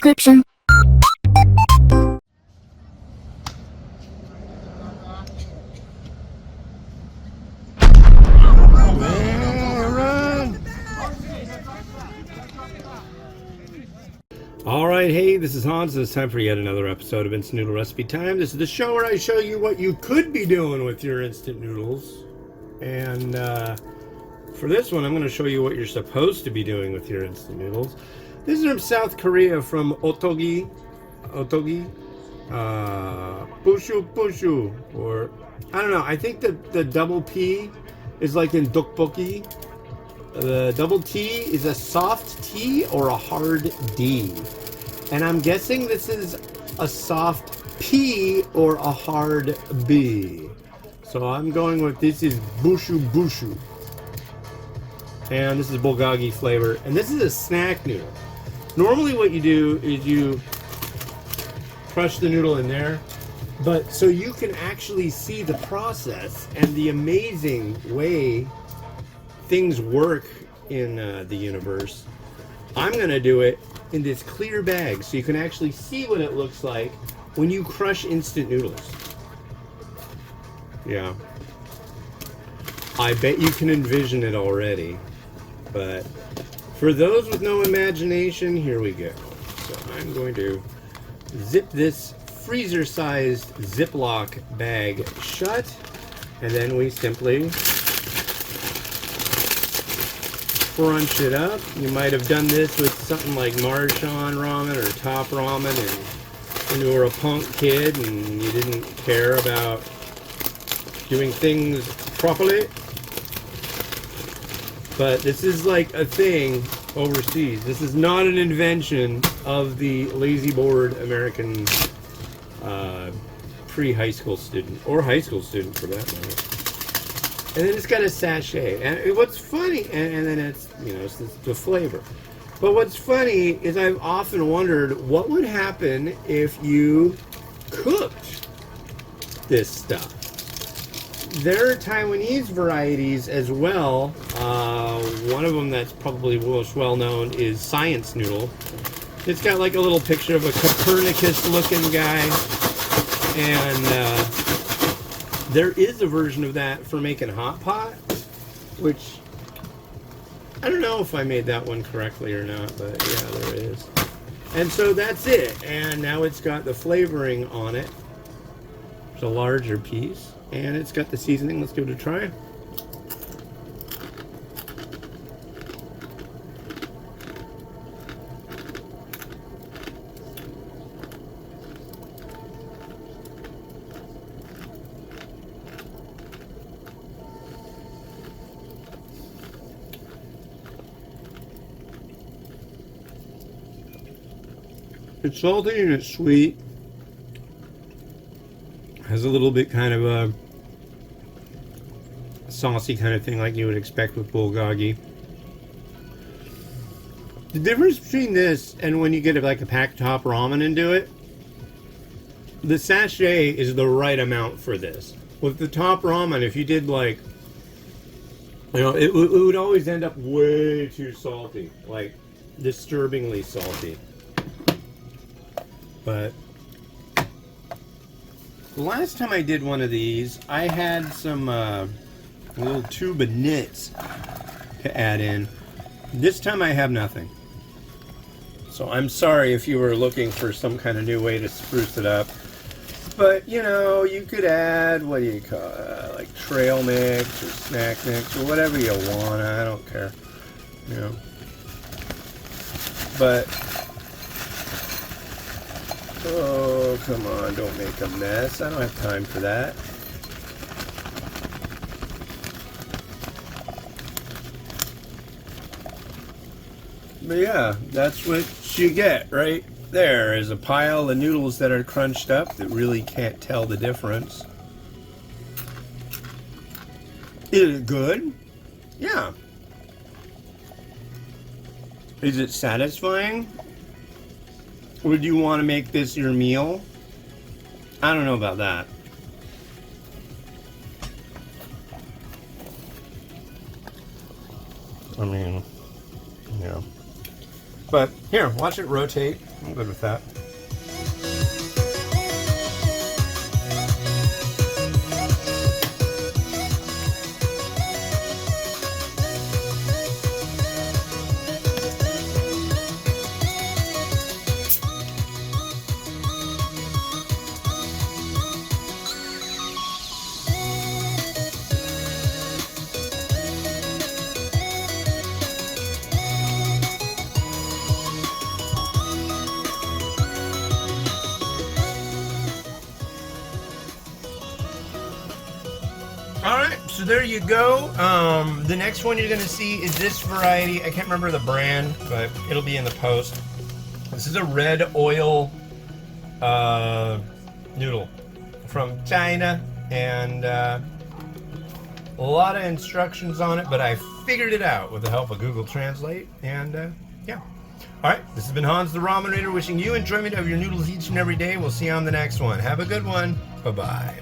description. Alright, hey, this is Hans, and it's time for yet another episode of Instant Noodle Recipe Time. This is the show where I show you what you could be doing with your instant noodles. And for this one, I'm going to show you what you're supposed to be doing with your instant noodles. This is from South Korea, from Ottogi. Ppushu, or I don't know, I think the double P is like in Bulgogi. The double T is a soft T or a hard D. And I'm guessing this is a soft P or a hard B. So I'm going with this is Ppushu. And this is Bulgogi flavor. And this is a snack noodle. Normally what you do is you crush the noodle in there. But so you can actually see the process and the amazing way things work in the universe. I'm gonna do it in this clear bag so you can actually see what it looks like when you crush instant noodles. Yeah, I bet you can envision it already, but for those with no imagination, here we go. So I'm going to zip this freezer-sized Ziploc bag shut, and then we simply crunch it up. You might have done this with something like Marchon ramen or top ramen, and when you were a punk kid and you didn't care about doing things properly. But this is like a thing overseas. This is not an invention of the lazy bored American pre-high school student, or high school student for that matter. And then it's got a sachet. And what's funny, and then it's, you know, it's the flavor. But what's funny is I've often wondered what would happen if you cooked this stuff. There are Taiwanese varieties as well. One of them that's probably most well known is Science Noodle. It's got like a little picture of a Copernicus looking guy. And there is a version of that for making hot pot, which I don't know if I made that one correctly or not, but yeah, there it is. And so that's it. And now it's got the flavoring on it. It's a larger piece, and it's got the seasoning. Let's give it a try. It's salty and it's sweet. Has a little bit kind of a saucy kind of thing like you would expect with Bulgogi. The difference between this and when you get like a packed top ramen and do it, the sachet is the right amount for this. With the top ramen, if you did like, you know, it would always end up way too salty, like disturbingly salty. But the last time I did one of these, I had some little tube of nits to add in. This time I have nothing. So I'm sorry if you were looking for some kind of new way to spruce it up. But, you know, you could add, what do you call it, like trail mix or snack mix or whatever you want. I don't care. You know. But oh, come on, don't make a mess. I don't have time for that. But yeah, that's what you get right there, is a pile of noodles that are crunched up that really can't tell the difference. Is it good? Yeah. Is it satisfying? Would you want to make this your meal? I don't know about that. I mean, yeah. But here, watch it rotate. I'm good with that. Alright, so there you go. The next one you're going to see is this variety. I can't remember the brand, but it'll be in the post. This is a red oil noodle from China, and a lot of instructions on it, but I figured it out with the help of Google Translate, and yeah. Alright, this has been Hans the Ramen Raider, wishing you enjoyment of your noodles each and every day. We'll see you on the next one. Have a good one. Bye-bye.